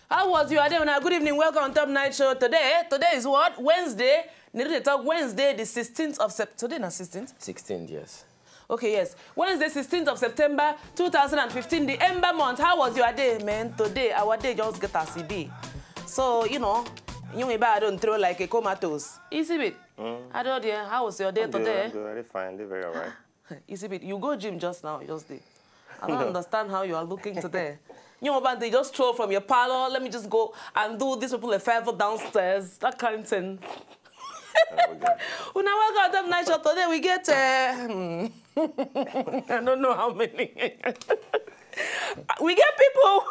How was your day? Good evening. Welcome on Top Night Show. Today is what? Wednesday. Nedu to talk Wednesday, the 16th of September. Today, not 16th? 16th, yes. Okay, yes. Wednesday, 16th of September, 2015, the Ember month. How was your day, man? Today, our day just get a CB. So, you know, I don't throw like a comatose. IzyBeatz. I don't know. How was your day today? I'm very fine. Very all right. IzyBeatz, you go gym just now, just day. I don't understand how you are looking today. You know, but they just stroll from your parlor. Let me just go and do this people a favor downstairs. That kind of thing. Well, now welcome to Top Night Show. Today we get I don't know how many. We get people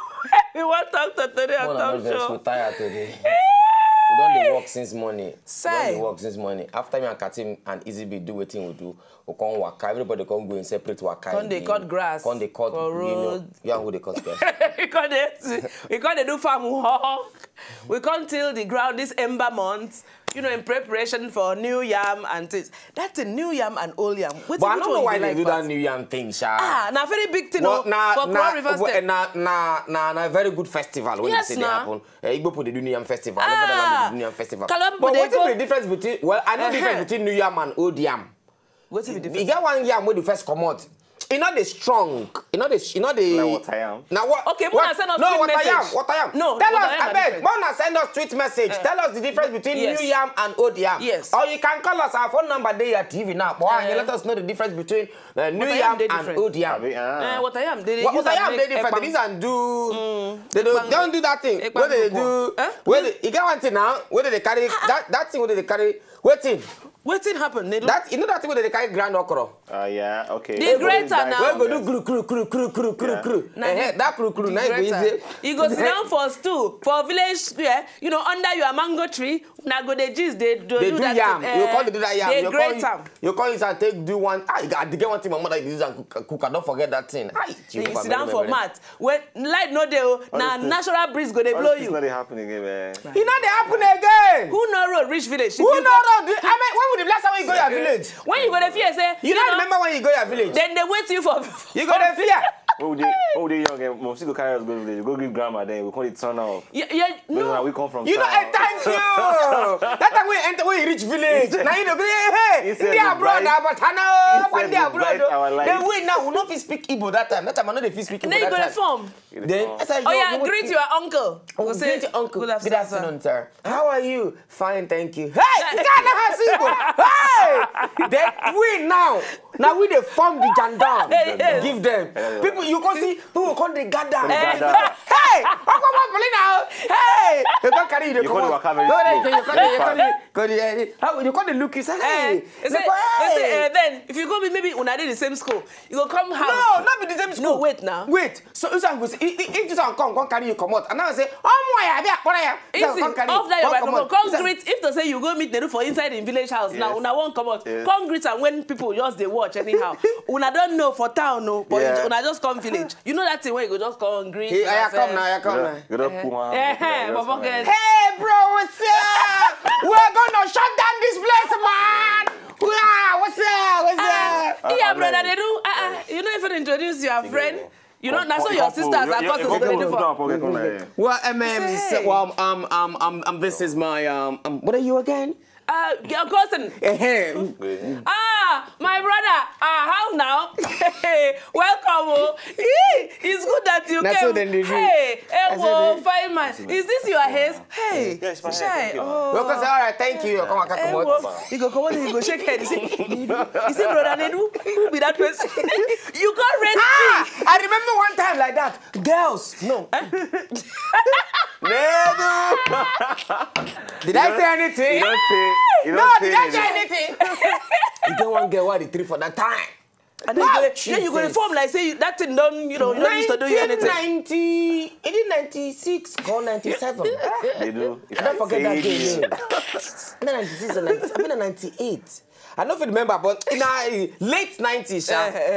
we want to talk to today on Top Show. We're tired today. We don't work since morning. Say. We work since morning. After me and Katim and IzyBeatz do what we do, we come work. Everybody come go in separate work. Come they cut grass. Come they cut road. You know who they cut grass. we can't do farm work. We can't till the ground this Ember month. You know, in preparation for new yam and things. That's a new yam and old yam. But I don't know why they do that new yam thing, Sha. Ah, now very big thing. For River State. Na very good festival when yes, they say they happen. Igbo put the new yam festival. Ah. New yam festival. But what's the difference between? Well, I know the difference between new yam and old yam. What's the difference? You get one yam where the first come out. You know the strong. You know the. Now what I am. Now what? Okay, what? Send us no, tweet what message. I am. What I am. No. Tell us. I beg. Mona send us tweet message. Tell us the difference between yes. new yam and old yam. Yes. Or you can call us our phone number there at TV now. Boy, you let us know the difference between new yam and old yam. What I am. What I am. They different. They don't do. They don't do that thing. What they do? You get one thing now. Whether they carry that thing. Whether they carry. Waiting. What thing happened, Nedu? That you know that thing where they carry grand okra. Yeah, okay. The greater now. We go do crew. That crew. Now easy. You go sit down for stew for village square. You know, under your mango tree. Now go the gist they do that. Yam. You call it that yam. They greater. You call it and take do one. I get one thing my mother uses and cook. I don't forget that thing. You sit down for mat. When light no dey, now natural breeze go they blow you. It's not happening again, man. It not they happen again. Who know road reach village? Who know road? I mean, when the last time you go your village? When you go to fear, say you don't remember when you go your village. Then they wait you for. You go to fear. Oh, they young. Most go carry us go village. Go give grandma. Then we call it turn off. No. We come from. You know, thank you. That time we enter, we reach village. Now you know, hey, they are abroad, but I know when they are abroad. Then we now will not speak Igbo that time. That time I know they speak Igbo. Then you go to form. Then oh yeah, greet your uncle. Greet your uncle. Good afternoon, sir. How are you? Fine, thank you. Hey, Ghana has Igbo. Hey, then we now we they form the jandam. Give them people. You can see people call the gather. Hey, come on, now. Hey, you can't carry the. You call the look. You say, hey. Then if you go maybe when I did the same school, you go come house. No, not be the same school. No, wait now. Wait. So if this one come carry you come out, and now I say, oh my, I be easy. Off that your come greet. If they say you go meet Nedu for inside in village house, now una won't come out. Come greet and when people just they watch anyhow. Una don't know for town, no, but una just come village. You know that thing where you go just come greet. I come now. Hey, bro, what's up? We're gonna shut down this place, man. What's up? Yeah, brother, they do. You know if you introduce your friend. You know, that's what your sisters are customers ready for. Well, this is my what are you again? Your cousin. My brother. How now? Welcome. It's good that you came. Hey, fine man. Is this your hair? Hey, shy. Welcome. All right, thank you. Come on. You go come on. You go shake head. You see, brother Nedu? Who be that person? You can't rent me. I remember one time like that. Girls, no. Nedu. Did I say anything? Did I say anything? You don't want to get what the 3 for that time. And then you go to form like say that thing done, you know, you don't used to do anything. 1996 or 97. They do. I don't forget that day. 96 or 97. I've been in 98. I don't remember, but in the late 90s,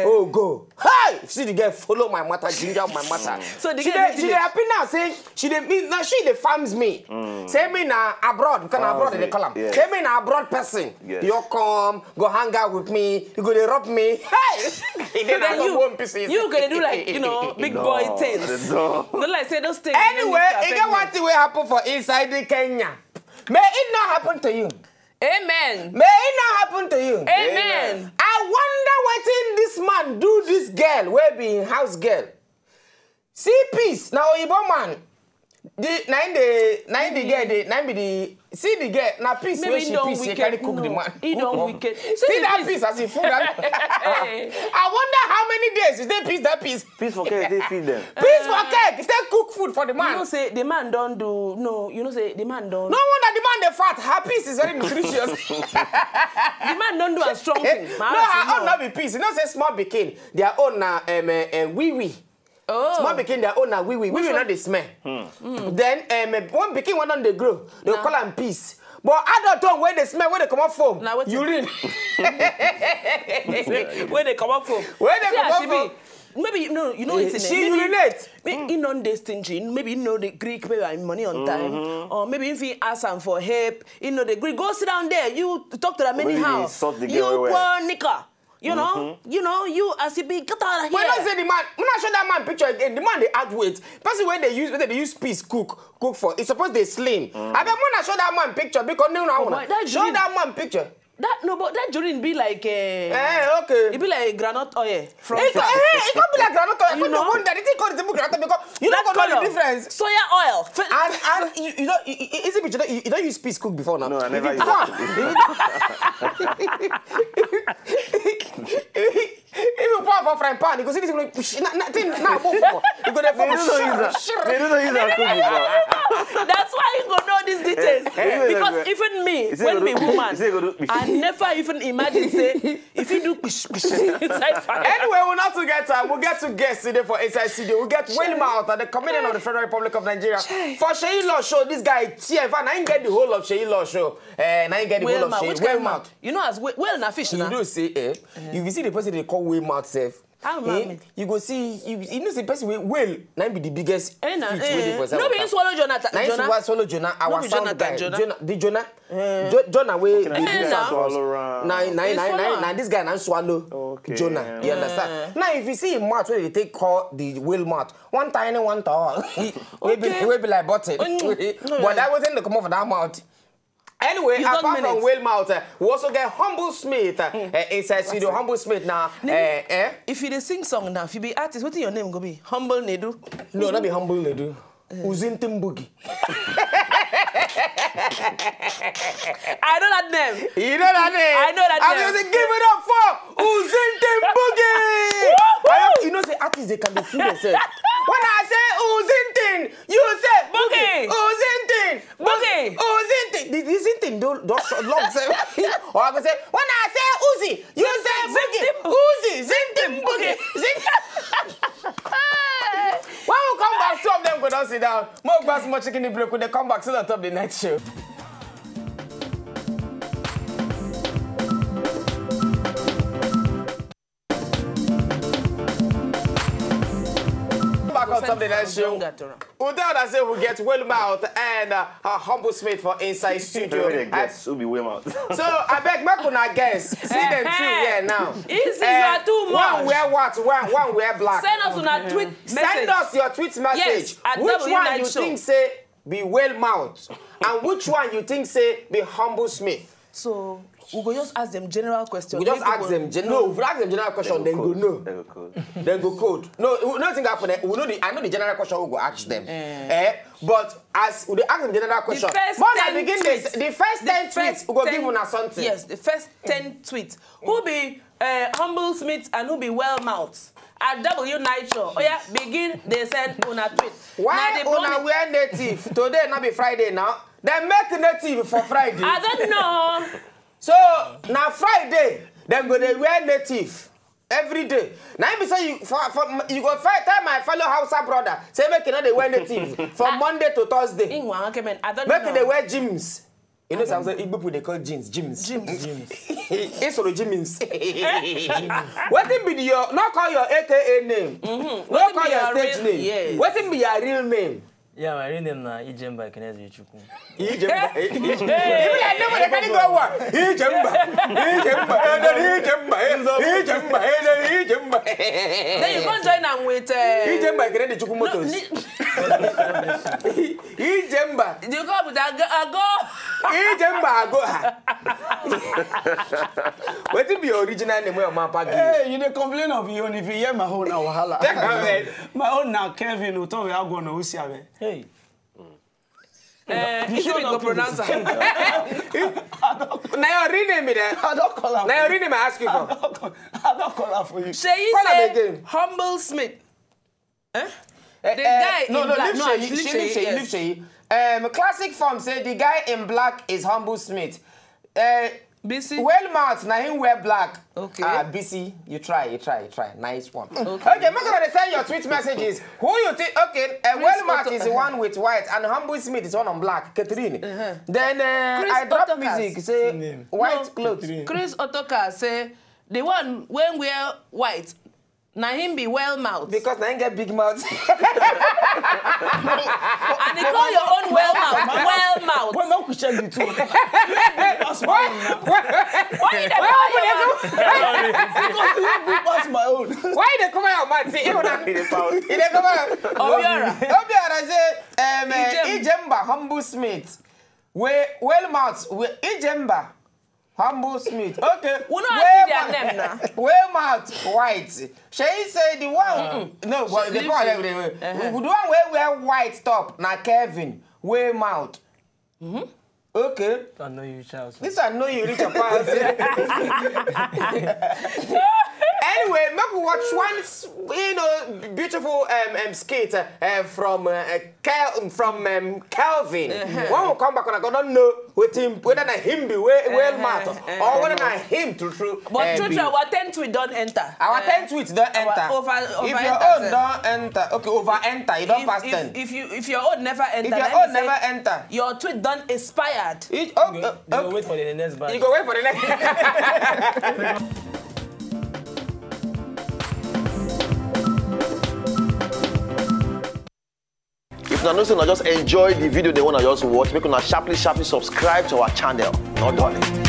oh go. Hey, see the girl follow my matter, ginger my matter. So the she happy now saying she the farms me. Say me now abroad, because abroad they call them. Say me now abroad person. You come, go hang out with me, you go to rob me. Hey, you gonna do like big boy things. Not like say those things. Anyway, it get one thing will happen for inside the Kenya. May it not happen to you. Amen. May it not happen to you. Amen. I wonder what in this man do this girl, where be house girl. See peace. Now Oyibo man. See the girl, now peace where she peace, you can't cook the man. He don't wicked. See that peace as he food. I wonder how many days is they peace that peace. Peace for cake, they feed them. Peace for cake, they cook food for the man. You know say the man don't do, say the man don't. No wonder the man the fat, her peace is very nutritious. The man don't do a strong thing. No, her own not be peace. You know say small bikini, their own wee. Oh. Small bikini their own wee. We will not the smell. Then one bikini one on the grow. They call them peace. But adult one where they smell, where they come up from. Urine. Where they come up from. Where they come up from. Maybe it's in she urinates. Maybe you know this stingy. Maybe you know the Greek pay money on time. Or maybe if you ask them for help, the Greek go sit down there. You talk to them anyhow. You poor nigga. You know, you as you be get out of here. When I say the man, when I show that man picture again, the man they add weight. Person when they use peace cook for. It's supposed they slim. I mean when I show that man picture because show that man picture. But that during be like okay. It be like granite oil. It can't be like granite oil. You know wonder the thing called the granite because you don't know the difference. Soya oil. And you don't you don't use peace cook before now. No, I never use If you pour for frying pan, you go see this nothing now. You go there for They don't use that cook before. That's why you go know these details. Because even me, when me woman, I never even imagine say if you do inside fire. Anyway, we'll get to guests today for Inside Studio. We'll get Wilmouth, the comedian of the Federal Republic of Nigeria. For Sheyi Law Show, this guy TF, and I ain't get the whole of Sheyi Law Show. And I ain't get the whole of Sheyi Wilmouth. You know as well na fish na. You do see if you see the person they call Wilmouth safe. You go see you know the person whale now be the biggest fish waiting for no be swallow Jonathan. Now swallow Jonah. Our sound guy. Jonah way now this guy now swallow Jonah. You understand? Now if you see him mouth where they take call the whale mouth, one tiny one tall. We be like button. But that wasn't the come off of that mouth. Anyway, apart from Whale Mouth, we also get Humble Smith inside studio. Humble Smith now. If you sing song now, if you be artist, what's your name gonna be? Humble Nedu? No, not be Humble Nedu. Uzintim Boogie. I know that name. You know that name? I know that name. I was give it up for Uzintim Boogie. You know, say artists they can be free themselves. When I say Uzintin, you say Boogie. Uzintin, Boogie. Uzintin. The Uzintin don't long say. Or I can say when I say Uzi, you say Boogie. Uzi, Zintin, Boogie. When we come back, two of them go down sit down. More glass, more chicken in break when they come back still on top of the night show. On something that show. We'll tell that say we get Wilmouth and Humble Smith for Inside Studio. Will be Wilmouth. So I beg Makuna guess. See them too here now. Easy, you are too much. One wear what? One wear black. Send us on a tweet message. Send us your tweet message. Yes, which one you think say be Wilmouth and which one you think say be Humble Smith? So we go just ask them general questions. We just ask them no. If we ask them general question, then go no. Then go code. No, nothing happen. We know I know the general question. We go ask them. But as we ask them general question, the first 10 tweets we go give una something. Yes, the first 10 tweets. Who be Humble Smith and who be Wilmouth? At W Night Show. Oh yeah, begin. They send una tweet. Why una wear native? Today not be Friday now. They make native for Friday. I don't know. So now Friday, them go they wear native every day. Now if you say you go tell my fellow Hausa brother, say make they wear native from Monday to Thursday. I don't make know. they wear gyms. You know, some Igbo people they call jeans. It's for the Jimmins. What be your not call your AKA name? Not call your stage name. Yes. What be your real name? Yeah, my real name na Ijemba Kenezi Chukwu. Ijemba. I never can go work. Ijemba. Then you can't join them with Ijemba Kenezi Chukwu motos. Ijemba. You go with Ago. Ijemba Ago. What be your original name where my papa? Hey, you dey complain of you if you hear my own now wahala. My own now Kevin who told me I go no usiabe. Hey. You should go pronounce it. Now you read me there. I don't call her. Now you read me ask you for. I don't call her for you. Say Humble Smith. Eh? The guy in black. Leave Shay. Classic form say the guy in black is Humble Smith. BC. Well mouth, now him wear black. Okay. BC, you try. Nice one. Okay, I'm gonna send your tweet messages. Who you think? Okay, well mouth is the one with white, and Humble Smith is one on black. Catherine. Then I drop music. Say white clothes. Chris Otoka say the one when wear white. Now him be well mouth. Because now him get big mouth. And they call your own well mouth. Well mouth. Why not check the two? Why they call my own? Why they come out mouth? See, even they come out. Obiara say Ijemba Humble Smith. Well mouth. Ijemba Humble Smith. Okay. We don't see their name now. Well mouth white. She say the one. No, but the one the one where wear white top. Na Kevin. Well mouth. Okay. I know you, Charles. This I know you reach a pass. Anyway, make we watch one, beautiful skate from Calvin. When we come back, I don't know whether na him be well matter or whether na him true. But true, our 10 tweet don't enter. Our 10 tweets don't enter. If your own don't enter, okay, over enter, you don't pass 10. If your own never enter, your tweet don't expired. You go wait for the next batch. You go wait for the next. If you know, just enjoy the video they want to just watch, make sure sharply subscribe to our channel. Not darling.